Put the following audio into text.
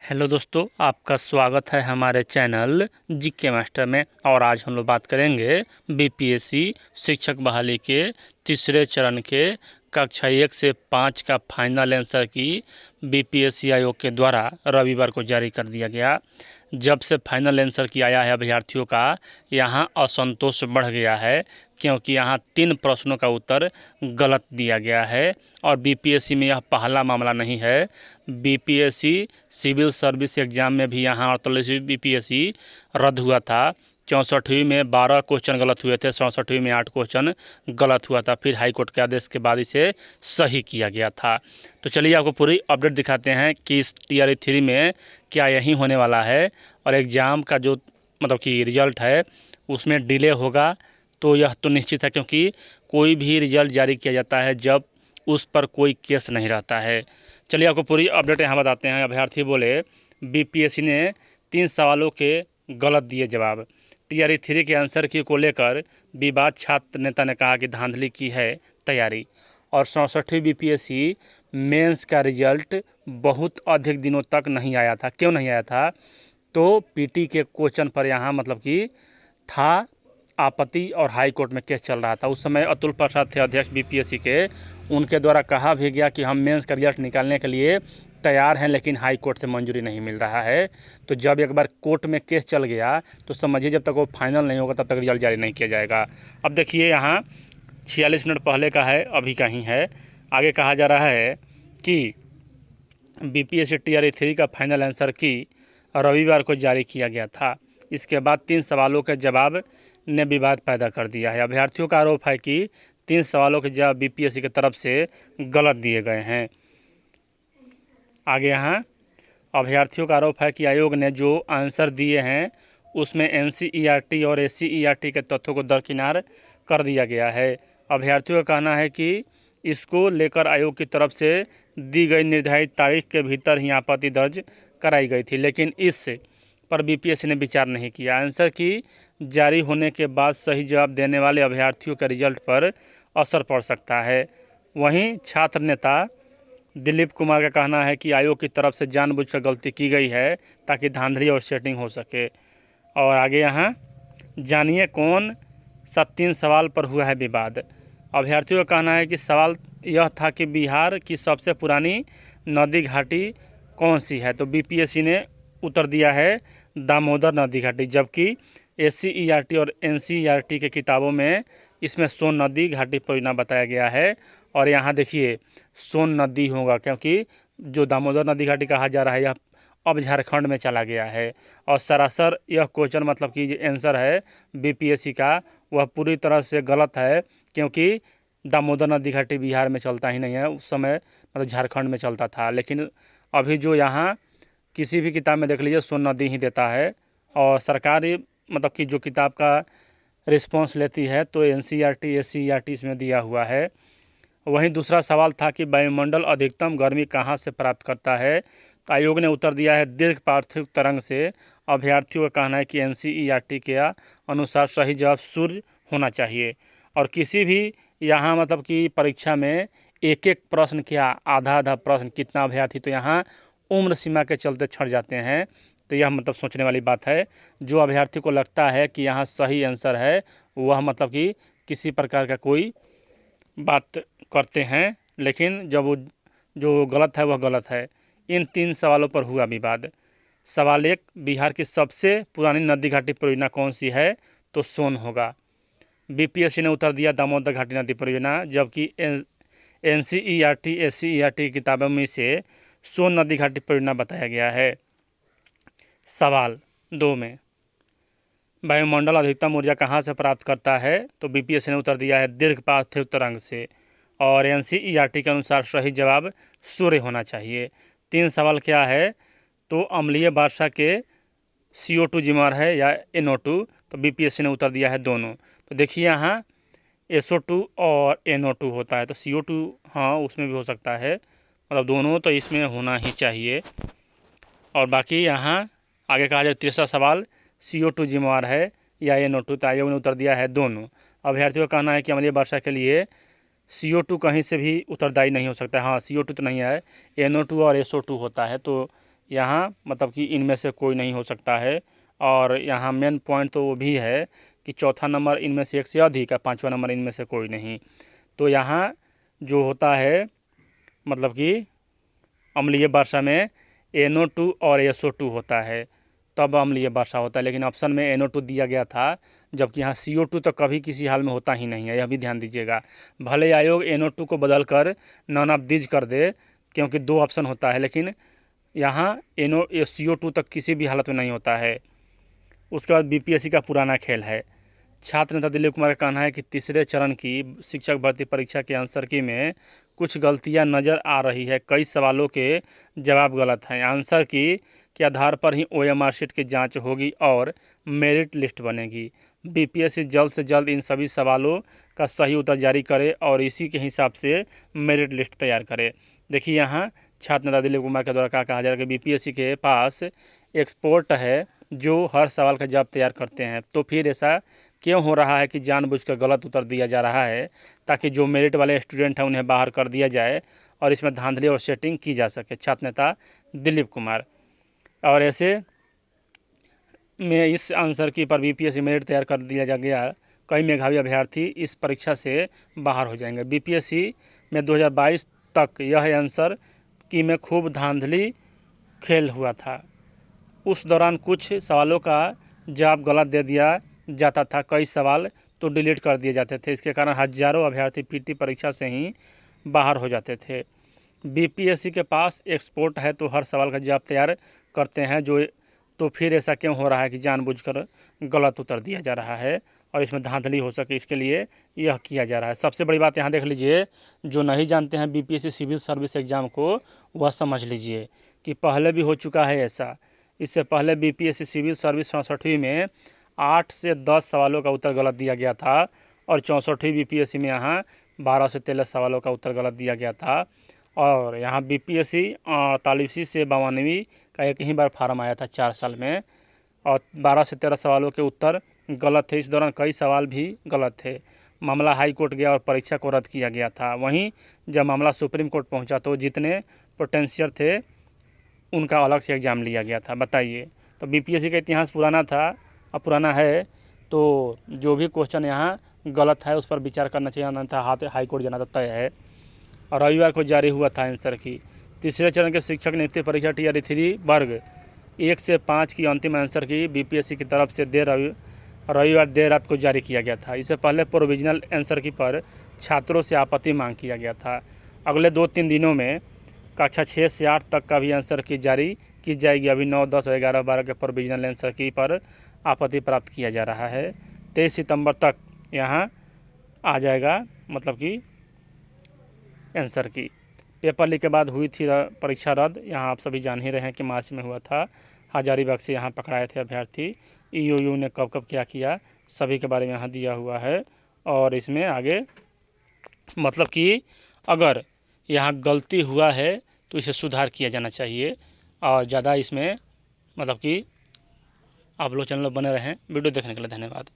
Hello दोस्तों, आपका स्वागत है हमारे चैनल जीके मास्टर में। और आज हम लोग बात करेंगे बीपीएससी शिक्षक बहाली के तीसरे चरण के कक्षा 1 से 5 का फाइनल आंसर की बीपीएससी आयोग के द्वारा रविवार को जारी कर दिया गया। जब से फाइनल आंसर की आया है अभ्यर्थियों का, यहाँ असंतोष बढ़ गया है क्योंकि यहाँ 3 प्रश्नों का उत्तर गलत दिया गया है। और बीपीएससी में यह पहला मामला नहीं है। बीपीएससी सिविल सर्विस एग्जाम में भी यहाँ 48वीं बीपीएससी रद्द हुआ था। 64वीं में 12 क्वेश्चन गलत हुए थे, 67वीं में 8 क्वेश्चन गलत हुआ था। फिर हाईकोर्ट के आदेश के बाद इसे सही किया गया था। तो चलिए आपको पूरी अपडेट दिखाते हैं कि इस टीआरई 3 में क्या यही होने वाला है और एग्ज़ाम का जो कि रिजल्ट है उसमें डिले होगा। तो यह तो निश्चित है, क्योंकि कोई भी रिजल्ट जारी किया जाता है जब उस पर कोई केस नहीं रहता है। चलिए आपको पूरी अपडेट यहाँ बताते हैं। अभ्यर्थी बोले बीपीएससी ने 3 सवालों के गलत दिए जवाब। टीआरई 3 के आंसर की को लेकर विवाद, छात्र नेता ने कहा कि धांधली की है तैयारी। और 67वीं बीपीएससी मेंस का रिजल्ट बहुत अधिक दिनों तक नहीं आया था। क्यों नहीं आया था? तो पीटी के क्वेश्चन पर यहाँ कि था आपत्ति और हाई कोर्ट में केस चल रहा था। उस समय अतुल प्रसाद थे अध्यक्ष बीपीएससी के। उनके द्वारा कहा भी गया कि हम मेंस का रिजल्ट निकालने के लिए तैयार हैं, लेकिन हाई कोर्ट से मंजूरी नहीं मिल रहा है। तो जब एक बार कोर्ट में केस चल गया तो समझिए जब तक वो फाइनल नहीं होगा तब तक रिजल्ट जारी नहीं किया जाएगा। अब देखिए यहाँ 46 मिनट पहले का है, अभी का ही है। आगे कहा जा रहा है कि बीपीएससी टीआरई 3 का फाइनल आंसर की रविवार को जारी किया गया था। इसके बाद 3 सवालों के जवाब ने विवाद पैदा कर दिया है। अभ्यर्थियों का आरोप है कि 3 सवालों के जवाब बीपीएससी की तरफ से गलत दिए गए हैं। आगे यहाँ अभ्यर्थियों का आरोप है कि आयोग ने जो आंसर दिए हैं उसमें एनसीईआरटी और एससीईआरटी के तथ्यों को दरकिनार कर दिया गया है। अभ्यर्थियों का कहना है कि इसको लेकर आयोग की तरफ से दी गई निर्धारित तारीख के भीतर ही आपत्ति दर्ज कराई गई थी, लेकिन इस पर बीपीएससी ने विचार नहीं किया। आंसर की जारी होने के बाद सही जवाब देने वाले अभ्यर्थियों के रिजल्ट पर असर पड़ सकता है। वहीं छात्र नेता दिलीप कुमार का कहना है कि आयोग की तरफ से जानबूझकर गलती की गई है ताकि धांधली और सेटिंग हो सके। और आगे यहाँ जानिए कौन सा 3 सवाल पर हुआ है विवाद। अभ्यर्थियों का कहना है कि सवाल यह था कि बिहार की सबसे पुरानी नदी घाटी कौन सी है। तो बीपीएससी ने उत्तर दिया है दामोदर नदी घाटी, जबकि एससीईआरटी और एनसीईआरटी के किताबों में इसमें सोन नदी घाटी परियोजना बताया गया है। और यहाँ देखिए सोन नदी होगा, क्योंकि जो दामोदर नदी घाटी कहा जा रहा है यह अब झारखंड में चला गया है। और सरासर यह क्वेश्चन कि जो आंसर है बीपीएससी का वह पूरी तरह से गलत है, क्योंकि दामोदर नदी घाटी बिहार में चलता ही नहीं है। उस समय झारखंड में चलता था। लेकिन अभी जो यहाँ किसी भी किताब में देख लीजिए सोन नदी ही देता है। और सरकारी कि जो किताब का रिस्पॉन्स लेती है तो एनसीईआरटी एससीईआरटी इसमें दिया हुआ है। वहीं दूसरा सवाल था कि वायुमंडल अधिकतम गर्मी कहाँ से प्राप्त करता है। तो आयोग ने उत्तर दिया है दीर्घ पार्थिव तरंग से। अभ्यर्थियों का कहना है कि एनसीईआरटी के अनुसार सही जवाब सूर्य होना चाहिए। और किसी भी यहाँ कि परीक्षा में एक एक प्रश्न क्या आधा आधा प्रश्न कितना अभ्यर्थी तो यहाँ उम्र सीमा के चलते छट जाते हैं। तो यह सोचने वाली बात है। जो अभ्यर्थी को लगता है कि यहाँ सही आंसर है वह कि किसी प्रकार का कोई बात करते हैं, लेकिन जब वो जो गलत है वह गलत है। इन 3 सवालों पर हुआ विवाद। सवाल 1, बिहार की सबसे पुरानी नदी घाटी परियोजना कौन सी है? तो सोन होगा। बीपीएससी ने उत्तर दिया दामोदर घाटी नदी परियोजना, जबकि एनसीईआरटी एससीईआरटी की किताबों में से सोन नदी घाटी परियोजना बताया गया है। सवाल 2 में वायुमंडल अधिकतम ऊर्जा कहाँ से प्राप्त करता है? तो बीपीएससी ने उत्तर दिया है दीर्घ पार्थिव तरंग से। और एनसीईआरटी के अनुसार सही जवाब सूर्य होना चाहिए। 3 सवाल क्या है? तो अम्लीय वर्षा के CO2 जिम्मेदार है या NO2? तो बीपीएससी ने उत्तर दिया है दोनों। तो देखिए यहाँ SO2 और NO2 होता है, तो CO2 हाँ उसमें भी हो सकता है, दोनों तो इसमें होना ही चाहिए। और बाकी यहाँ आगे कहा जाए तीसरा सवाल CO2 जिम्मेदार है या NO2? तो आयोग ने उत्तर दिया है दोनों। अभ्यर्थियों का कहना है कि अम्लीय वर्षा के लिए CO2 कहीं से भी उत्तरदायी नहीं हो सकता है। हाँ CO2 तो नहीं है, NO2 और SO2 होता है। तो यहाँ मतलब कि इनमें से कोई नहीं हो सकता है। और यहाँ मेन पॉइंट तो वो भी है कि चौथा नंबर इनमें से एक से अधिक है, पाँचवा नंबर इनमें से कोई नहीं। तो यहाँ जो होता है मतलब कि अम्लीय वर्षा में NO2 और SO2 होता है, तब अम्लीय वर्षा होता है। लेकिन ऑप्शन में NO2 दिया गया था, जबकि यहाँ CO2 तो कभी किसी हाल में होता ही नहीं है, यह भी ध्यान दीजिएगा। भले आयोग NO2 को बदल कर नॉन ऑफ दीज कर दे, क्योंकि 2 ऑप्शन होता है, लेकिन यहाँ CO2 तक किसी भी हालत में नहीं होता है। उसके बाद BPSC का पुराना खेल है। छात्र नेता दिलीप कुमार का कहना है कि तीसरे चरण की शिक्षक भर्ती परीक्षा के आंसर की में कुछ गलतियां नज़र आ रही है। कई सवालों के जवाब गलत हैं। आंसर की के आधार पर ही OMR शीट की जांच होगी और मेरिट लिस्ट बनेगी। BPSC जल्द से जल्द इन सभी सवालों का सही उत्तर जारी करे और इसी के हिसाब से मेरिट लिस्ट तैयार करे। देखिए यहाँ छात्र नेता दिलीप कुमार के द्वारा क्या कहा जा रहा है कि BPSC के पास एक्सपर्ट है जो हर सवाल का जवाब तैयार करते हैं। तो फिर ऐसा क्यों हो रहा है कि जानबूझकर गलत उत्तर दिया जा रहा है, ताकि जो मेरिट वाले स्टूडेंट हैं उन्हें बाहर कर दिया जाए और इसमें धांधली और सेटिंग की जा सके। छात्र नेता दिलीप कुमार। और ऐसे में इस आंसर की पर BPSC मेरिट तैयार कर दिया जा गया, कई मेधावी अभ्यर्थी इस परीक्षा से बाहर हो जाएंगे। BPSC में 2022 तक यह आंसर की में खूब धांधली खेल हुआ था। उस दौरान कुछ सवालों का जवाब गलत दे दिया जाता था, कई सवाल तो डिलीट कर दिए जाते थे। इसके कारण हजारों अभ्यर्थी PT परीक्षा से ही बाहर हो जाते थे। BPSC के पास एक्सपर्ट है तो हर सवाल का जवाब तैयार करते हैं, तो फिर ऐसा क्यों हो रहा है कि जानबूझकर गलत उत्तर दिया जा रहा है और इसमें धांधली हो सके, इसके लिए यह किया जा रहा है। सबसे बड़ी बात यहाँ देख लीजिए, जो नहीं जानते हैं BPSC सिविल सर्विस एग्ज़ाम को, वह समझ लीजिए कि पहले भी हो चुका है ऐसा। इससे पहले BPSC सिविल सर्विस 64वीं में 8 से 10 सवालों का उत्तर गलत दिया गया था और 64वीं BPSC में यहाँ 12 से 13 सवालों का उत्तर गलत दिया गया था। और यहाँ BPSC 48वीं से 52वीं का एक ही बार फार्म आया था 4 साल में, और 12 से 13 सवालों के उत्तर गलत थे। इस दौरान कई सवाल भी गलत थे। मामला हाई कोर्ट गया और परीक्षा को रद्द किया गया था। वहीं जब मामला सुप्रीम कोर्ट पहुंचा तो जितने पोटेंशियल थे उनका अलग से एग्ज़ाम लिया गया था। बताइए, तो BPSC का इतिहास पुराना था, अब पुराना है, तो जो भी क्वेश्चन यहाँ गलत है उस पर विचार करना चाहिए, अन्यथा हाई कोर्ट जाना तो तय है। और रविवार को जारी हुआ था आंसर की। तीसरे चरण के शिक्षक नियुक्ति परीक्षा TR 3 वर्ग 1 से 5 की अंतिम आंसर की BPSC की तरफ से रविवार देर रात को जारी किया गया था। इससे पहले प्रोविजनल आंसर की पर छात्रों से आपत्ति मांग किया गया था। अगले 2-3 दिनों में कक्षा 6 से 8 तक का भी आंसर की जारी की जाएगी। अभी 9, 10 और 11, 12 के प्रोविजनल आंसर की पर आपत्ति प्राप्त किया जा रहा है। 23 सितंबर तक यहाँ आ जाएगा मतलब कि आंसर की। पेपर लीक के बाद हुई थी परीक्षा रद्द, यहाँ आप सभी जान ही रहे हैं कि मार्च में हुआ था। हजारीबाग से यहाँ पकड़ाए थे अभ्यर्थी। EOU ने कब कब क्या किया सभी के बारे में यहाँ दिया हुआ है। और इसमें आगे मतलब कि अगर यहाँ गलती हुआ है तो इसे सुधार किया जाना चाहिए। और ज़्यादा इसमें मतलब कि आप लोग चैनल बने रहें। वीडियो देखने के लिए धन्यवाद।